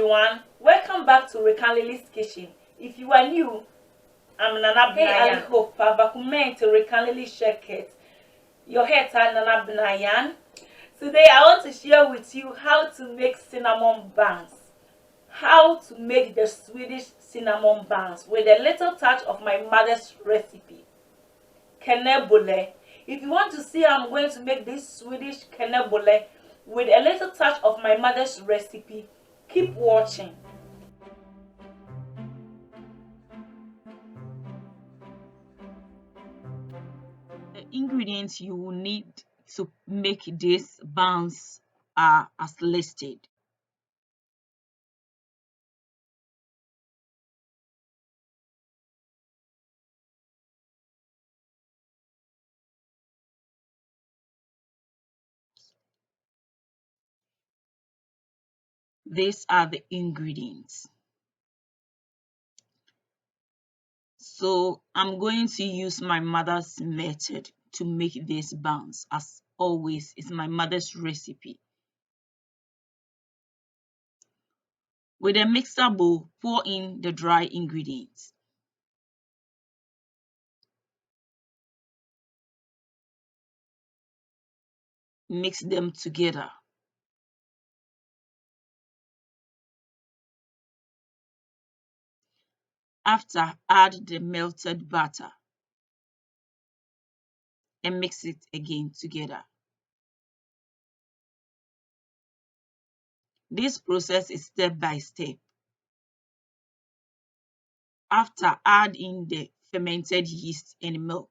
everyone, welcome back to Rekan Lily's kitchen. If you are new, I'm Nana Bnayan. Hey, I hope Bakumen to Rekan Lily Sheket. Your head Nana Bnayan. Today I want to share with you how to make cinnamon buns. How to make the Swedish cinnamon buns with a little touch of my mother's recipe. Knäckebröd. If you want to see how I'm going to make this Swedish knäckebröd with a little touch of my mother's recipe, keep watching. The ingredients you will need to make these buns are as listed. These are the ingredients. So I'm going to use my mother's method to make these buns. As always, it's my mother's recipe. With a mixer bowl, pour in the dry ingredients. Mix them together. After, add the melted butter and mix it again together. This process is step by step. After, add in the fermented yeast and milk.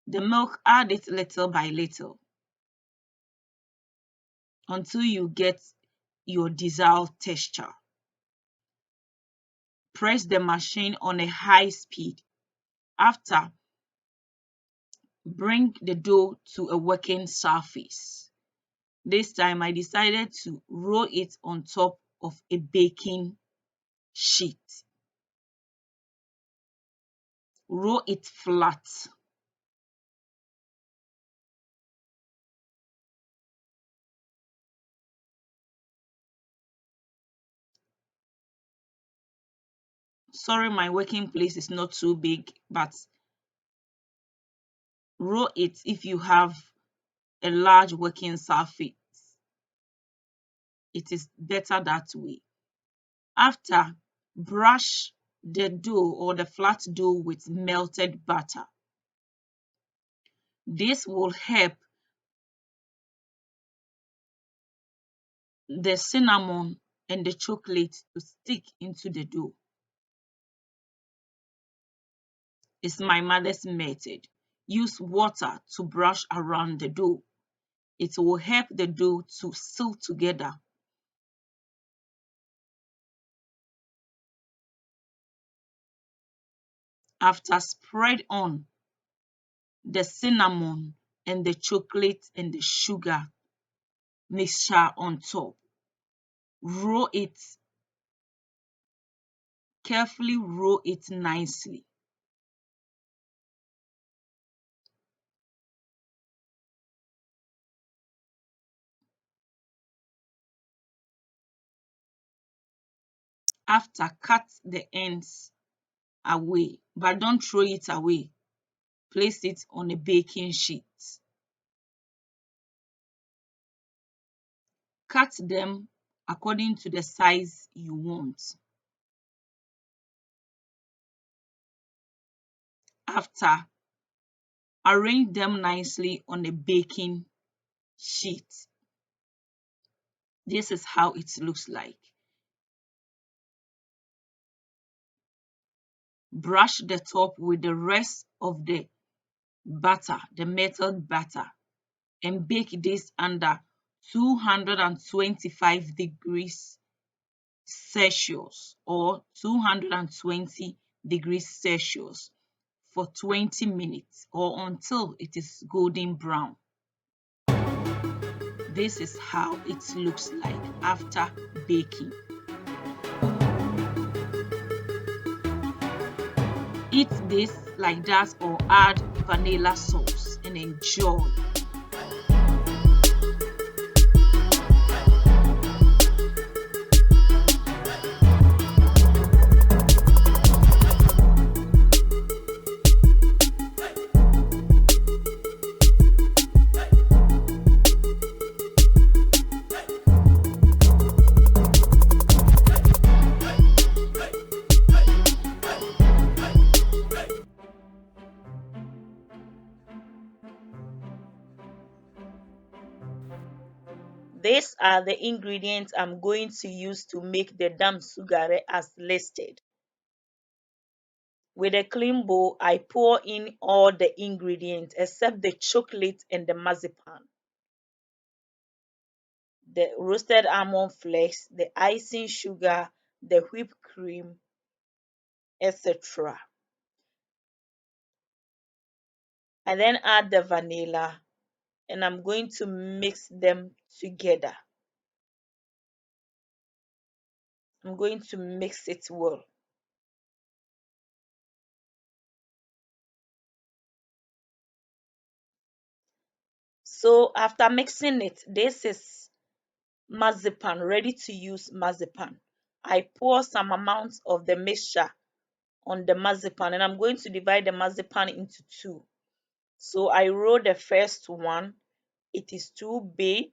The milk, add it little by little until you get your desired texture. Press the machine on a high speed. After, bring the dough to a working surface. This time I decided to roll it on top of a baking sheet. Roll it flat. Sorry, my working place is not too big, but roll it if you have a large working surface. It is better that way. After, brush the dough or the flat dough with melted butter. This will help the cinnamon and the chocolate to stick into the dough. It's my mother's method. Use water to brush around the dough. It will help the dough to seal together. After, spread on the cinnamon and the chocolate and the sugar mixture on top. Roll it. Carefully roll it nicely. After, cut the ends away, but don't throw it away. Place it on a baking sheet. Cut them according to the size you want. After, arrange them nicely on a baking sheet. This is how it looks like. Brush the top with the rest of the butter, the melted butter, and bake this under 225 degrees Celsius or 220 degrees Celsius for 20 minutes or until it is golden brown. This is how it looks like after baking. Eat this like that or add vanilla sauce and enjoy. These are the ingredients I'm going to use to make the dammsuga as listed. With a clean bowl, I pour in all the ingredients except the chocolate and the marzipan, the roasted almond flakes, the icing sugar, the whipped cream, etc. I then add the vanilla and I'm going to mix them together. I'm going to mix it well. So after mixing it, this is marzipan, ready to use marzipan. I pour some amount of the mixture on the marzipan and I'm going to divide the marzipan into two. So I roll the first one. It is too big,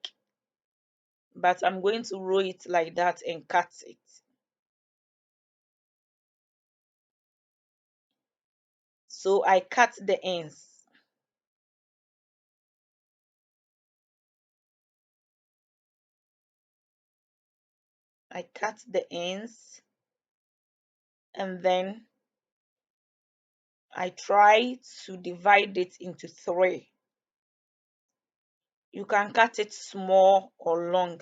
but I'm going to roll it like that and cut it. So I cut the ends. I cut the ends and then I try to divide it into three. You can cut it small or long.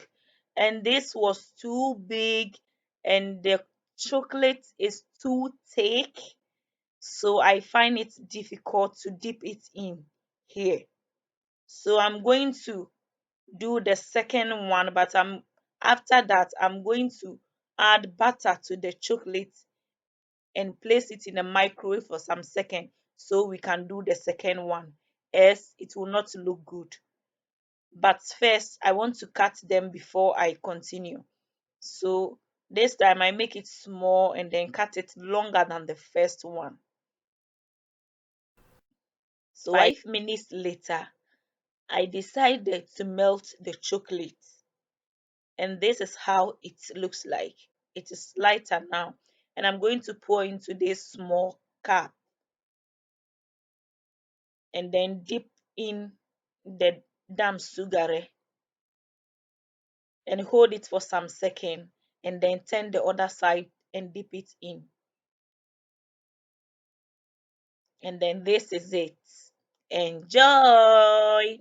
And this was too big and the chocolate is too thick. So I find it difficult to dip it in here. So I'm going to do the second one, but after that I'm going to add butter to the chocolate and place it in the microwave for some seconds so we can do the second one, else it will not look good. But first I want to cut them before I continue. So this time I make it small and then cut it longer than the first one. So 5 minutes later I decided to melt the chocolate, and this is how it looks like. It is lighter now, and I'm going to pour into this small cup and then dip in the dammsuga and hold it for some seconds and then turn the other side and dip it in. And then this is it. Enjoy.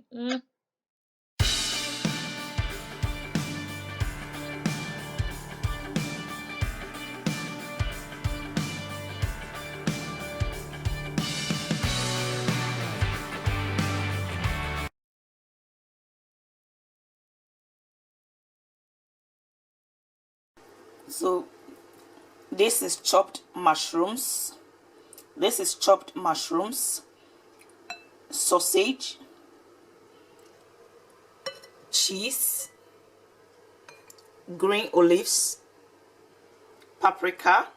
So this is chopped mushrooms. This is chopped mushrooms, sausage, cheese, green olives, paprika,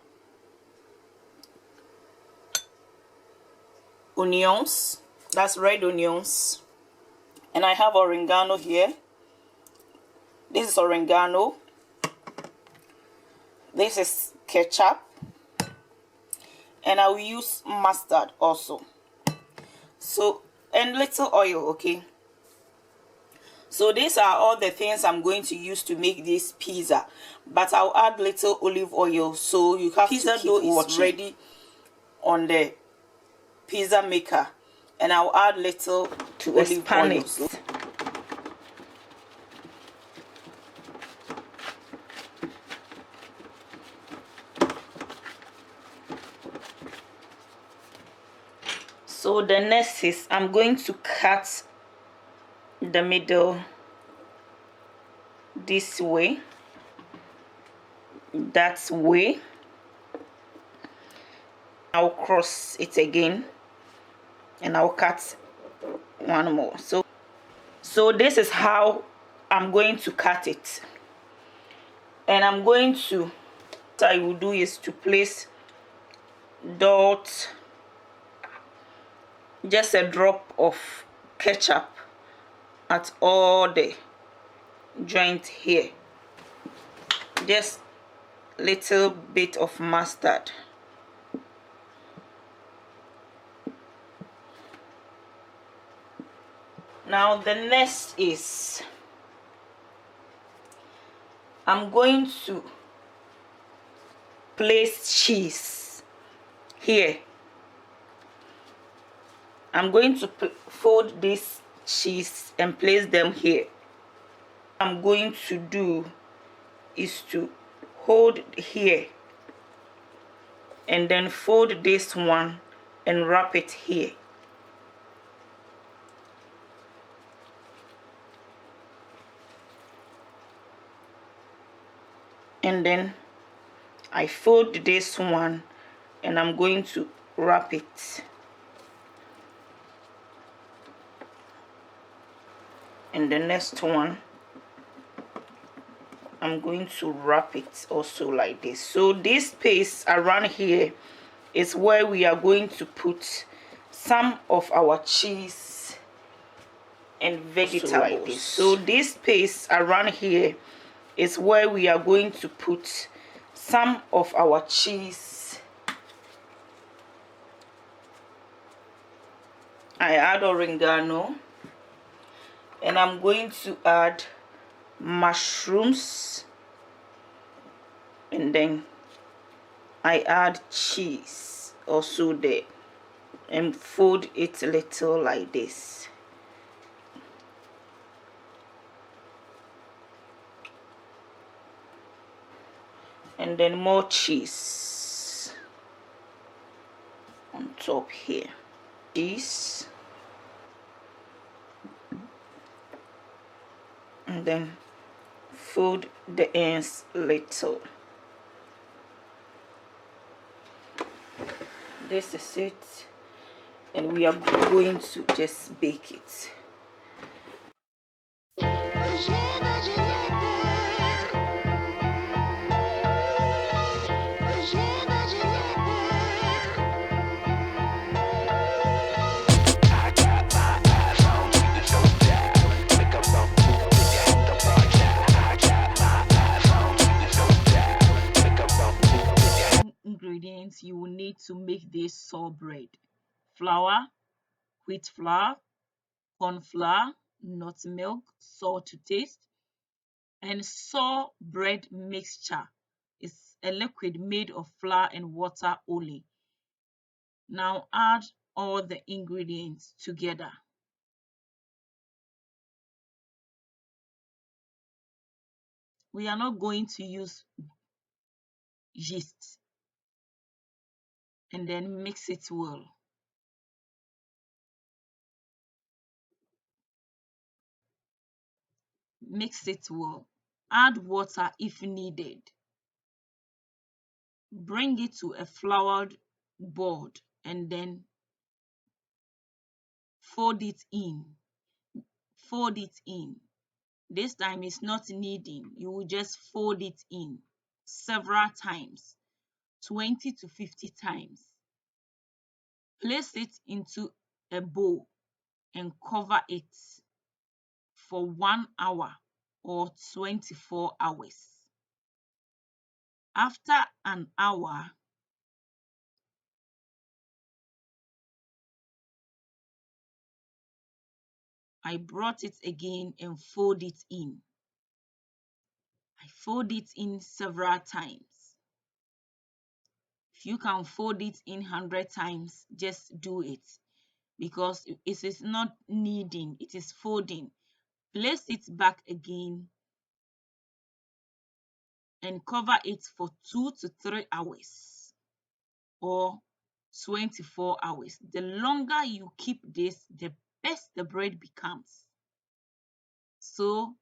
onions, that's red onions, and I have oregano here. This is oregano. This is ketchup, and I will use mustard also. So, and little oil, okay. So these are all the things I'm going to use to make this pizza, but I'll add little olive oil so you have pizza dough is ready on the pizza maker, and I'll add little to olive oil. So the next is I'm going to cut the middle this way, that way. I'll cross it again and I'll cut one more. So this is how I'm going to cut it, and I'm going to, what I will do is to place dot, just a drop of ketchup at all the joint here, just little bit of mustard. Now the next is I'm going to place cheese here. I'm going to fold this cheese and place them here. What I'm going to do is to hold here and then fold this one and wrap it here. And then I fold this one and I'm going to wrap it. And the next one, I'm going to wrap it also like this. So this space around here is where we are going to put some of our cheese and vegetables like this. So this space around here is where we are going to put some of our cheese. I add oregano and I'm going to add mushrooms, and then I add cheese also there and fold it a little like this. And then more cheese on top here. Cheese. And then fold the ends little. This is it, and we are going to just bake it. Ingredients you will need to make this sour bread: flour, wheat flour, corn flour, nut milk, salt to taste, and sour bread mixture. It's a liquid made of flour and water only. Now add all the ingredients together. We are not going to use yeast. And then mix it well. Mix it well. Add water if needed. Bring it to a floured board and then fold it in. Fold it in. This time it's not kneading. You will just fold it in several times, 20 to 50 times. Place it into a bowl and cover it for 1 hour or 24 hours. After an hour, I brought it again and fold it in. I fold it in several times. If you can fold it in 100 times, just do it, because it is not kneading, it is folding. Place it back again and cover it for 2 to 3 hours or 24 hours. The longer you keep this, the best the bread becomes. So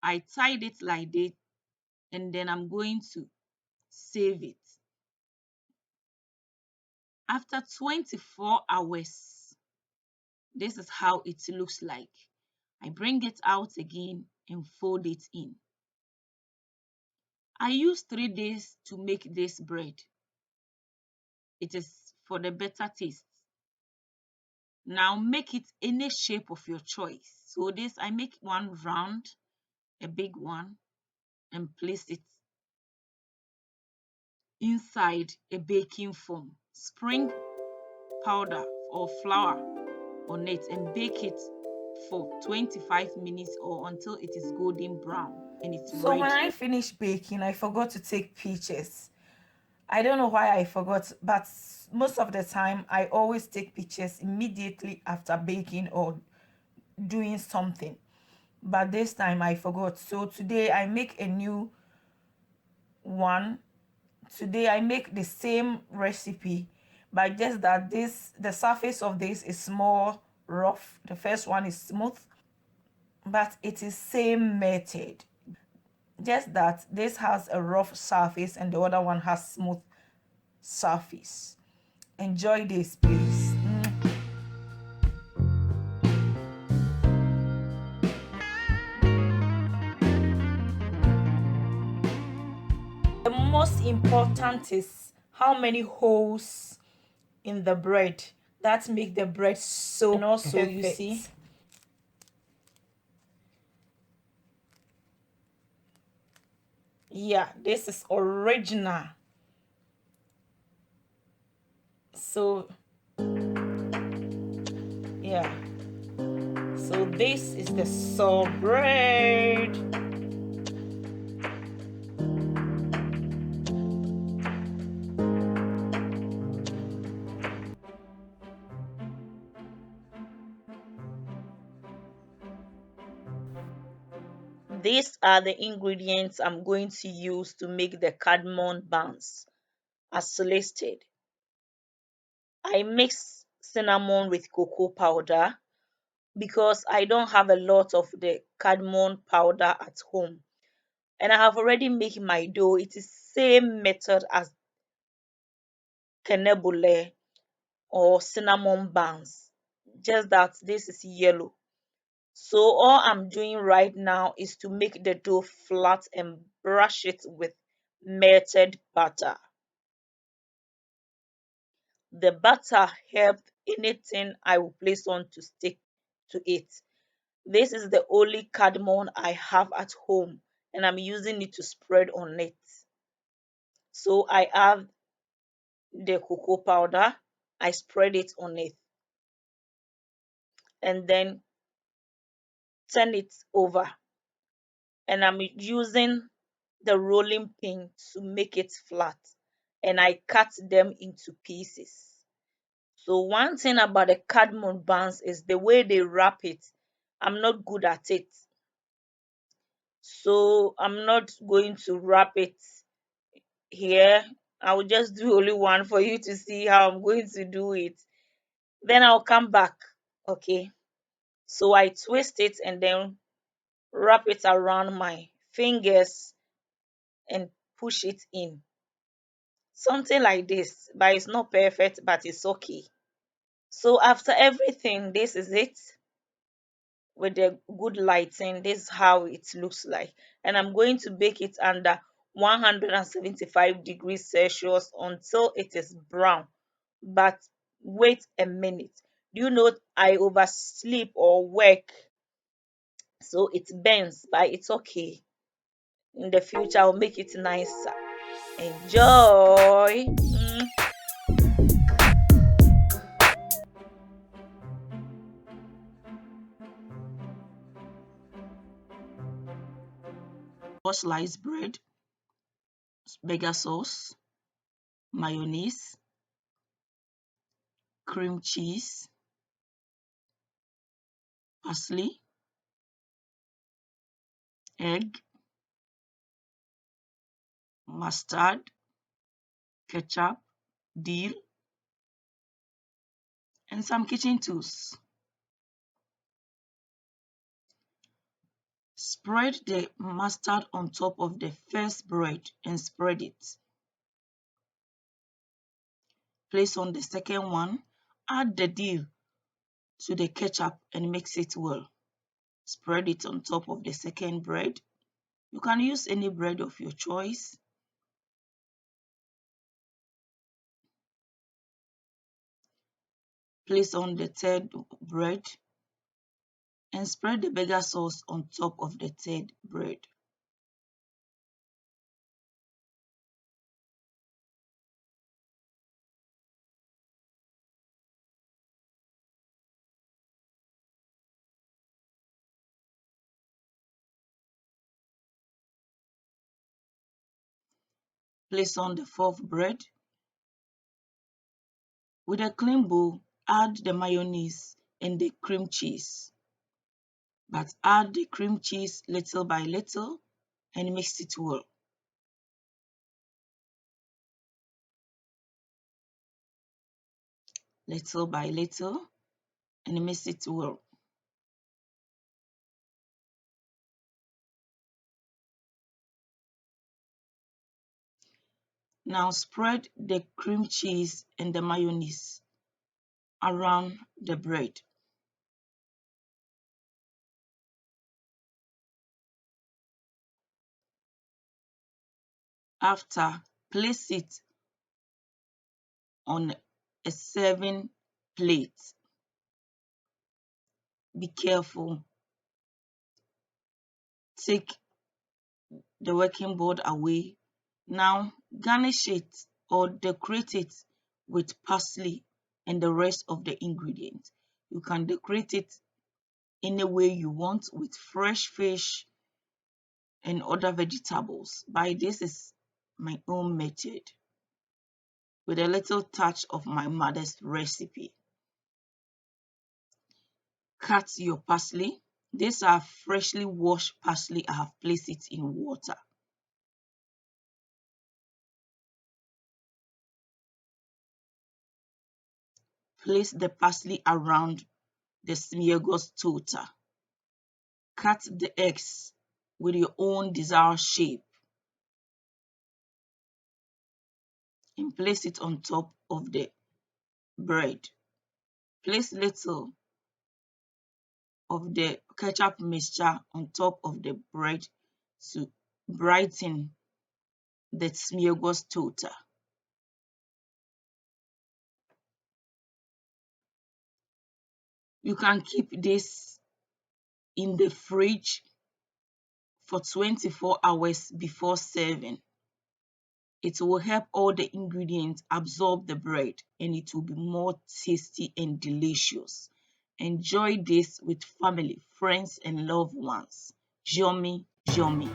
I tied it like this, and then I'm going to save it. After 24 hours, this is how it looks like. I bring it out again and fold it in. I use 3 days to make this bread. It is for the better taste. Now make it any shape of your choice. So this, I make one round, a big one, and place it inside a baking foam. Spring powder or flour on it and bake it for 25 minutes or until it is golden brown and it's So when I ready. finished baking, I forgot to take pictures. I don't know why I forgot, but most of the time I always take pictures immediately after baking or doing something. But this time I forgot. So today I make a new one. Today I make the same recipe, but just that the surface of this is more rough. The first one is smooth, but it is same method. Just that this has a rough surface and the other one has smooth surface. Enjoy this, please. The most important is how many holes in the bread that make the bread so and also perfect. You see, yeah, this is original. So yeah, so this is the sour bread. These are the ingredients I'm going to use to make the cardamom buns as listed. I mix cinnamon with cocoa powder because I don't have a lot of the cardamom powder at home. And I have already made my dough. It is same method as cannebule or cinnamon buns, just that this is yellow. So all I'm doing right now is to make the dough flat and brush it with melted butter. The butter helps anything I will place on to stick to it. This is the only cardamom I have at home and I'm using it to spread on it. So I have the cocoa powder, I spread it on it and then turn it over. And I'm using the rolling pin to make it flat and I cut them into pieces. So one thing about the cardamom buns is the way they wrap it. I'm not good at it. So I'm not going to wrap it here. I will just do only one for you to see how I'm going to do it. Then I'll come back. Okay. So I twist it and then wrap it around my fingers and push it in. Something like this, but it's not perfect, but it's okay. So after everything, this is it with the good lighting. This is how it looks like. And I'm going to bake it under 175 degrees Celsius until it is brown. But wait a minute. Do you know I oversleep or work? So it bends, but it's okay. In the future, I'll make it nicer. Enjoy. Sliced bread, burger sauce, mayonnaise, cream cheese, parsley, egg, mustard, ketchup, dill, and some kitchen tools. Spread the mustard on top of the first bread and spread it. Place on the second one, add the dill to the ketchup and mix it well. Spread it on top of the second bread. You can use any bread of your choice. Place on the third bread and spread the burger sauce on top of the third bread. Place on the fourth bread. With a clean bowl, add the mayonnaise and the cream cheese. But add the cream cheese little by little and mix it well. Little by little and mix it well. Now spread the cream cheese and the mayonnaise around the bread. After, place it on a serving plate. Be careful. Take the working board away. Now garnish it or decorate it with parsley and the rest of the ingredients. You can decorate it any way you want with fresh fish and other vegetables. But this is my own method with a little touch of my mother's recipe. Cut your parsley. These are freshly washed parsley. I have placed it in water. Place the parsley around the Smörgåstårta. Cut the eggs with your own desired shape and place it on top of the bread. Place little of the ketchup mixture on top of the bread to brighten the Smörgåstårta. You can keep this in the fridge for 24 hours before serving. It will help all the ingredients absorb the bread and it will be more tasty and delicious. Enjoy this with family, friends, and loved ones. Yummy, yummy.